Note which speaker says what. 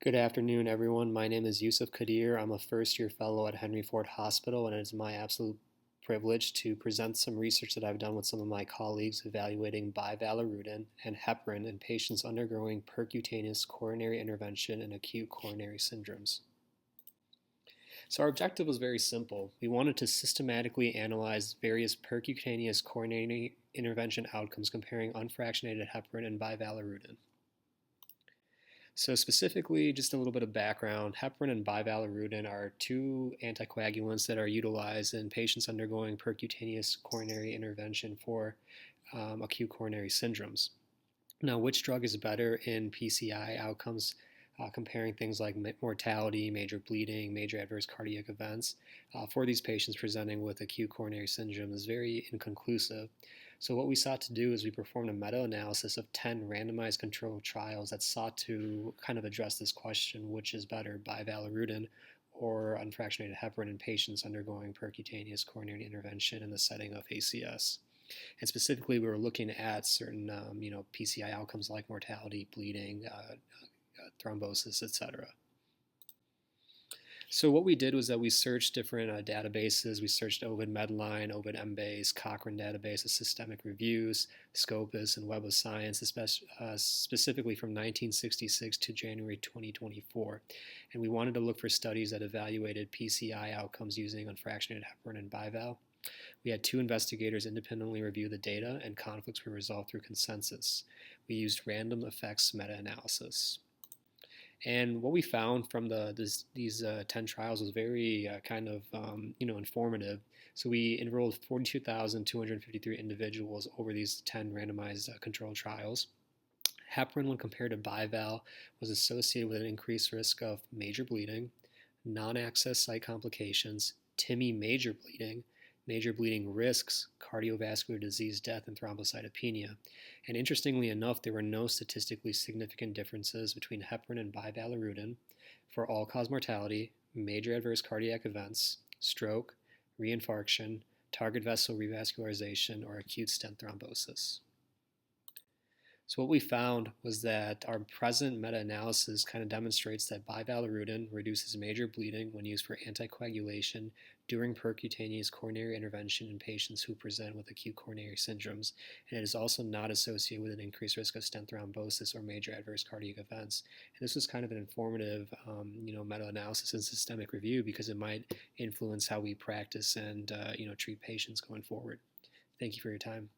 Speaker 1: Good afternoon, everyone. My name is Yusuf Kadir. I'm a first year fellow at Henry Ford Hospital, and it is my absolute privilege to present some research that I've done with some of my colleagues evaluating bivalirudin and heparin in patients undergoing percutaneous coronary intervention and acute coronary syndromes. So, our objective was very simple. We wanted to systematically analyze various percutaneous coronary intervention outcomes comparing unfractionated heparin and bivalirudin. So specifically, just a little bit of background, heparin and bivalirudin are two anticoagulants that are utilized in patients undergoing percutaneous coronary intervention for acute coronary syndromes. Now, which drug is better in PCI outcomes, comparing things like mortality, major bleeding, major adverse cardiac events for these patients presenting with acute coronary syndrome is very inconclusive. So, what we sought to do is we performed a meta analysis of 10 randomized controlled trials that sought to kind of address this question, which is better, bivalirudin or unfractionated heparin in patients undergoing percutaneous coronary intervention in the setting of ACS. And specifically, we were looking at certain, PCI outcomes like mortality, bleeding, thrombosis, etc. So what we did was that we searched different databases. We searched Ovid Medline, Ovid Embase, Cochrane database of systemic reviews, Scopus, and Web of Science, specifically from 1966 to January 2024. And we wanted to look for studies that evaluated PCI outcomes using unfractionated heparin and bival. We had two investigators independently review the data, and conflicts were resolved through consensus. We used random effects meta-analysis. And what we found from these 10 trials was very informative. So we enrolled 42,253 individuals over these 10 randomized controlled trials. Heparin, when compared to bival, was associated with an increased risk of major bleeding, non-access site complications, TIMI major bleeding risks, cardiovascular disease, death, and thrombocytopenia. And interestingly enough, there were no statistically significant differences between heparin and bivalirudin for all-cause mortality, major adverse cardiac events, stroke, reinfarction, target vessel revascularization, or acute stent thrombosis. So what we found was that our present meta-analysis kind of demonstrates that bivalirudin reduces major bleeding when used for anticoagulation during percutaneous coronary intervention in patients who present with acute coronary syndromes, and it is also not associated with an increased risk of stent thrombosis or major adverse cardiac events. And this was kind of an informative, meta-analysis and systemic review because it might influence how we practice and treat patients going forward. Thank you for your time.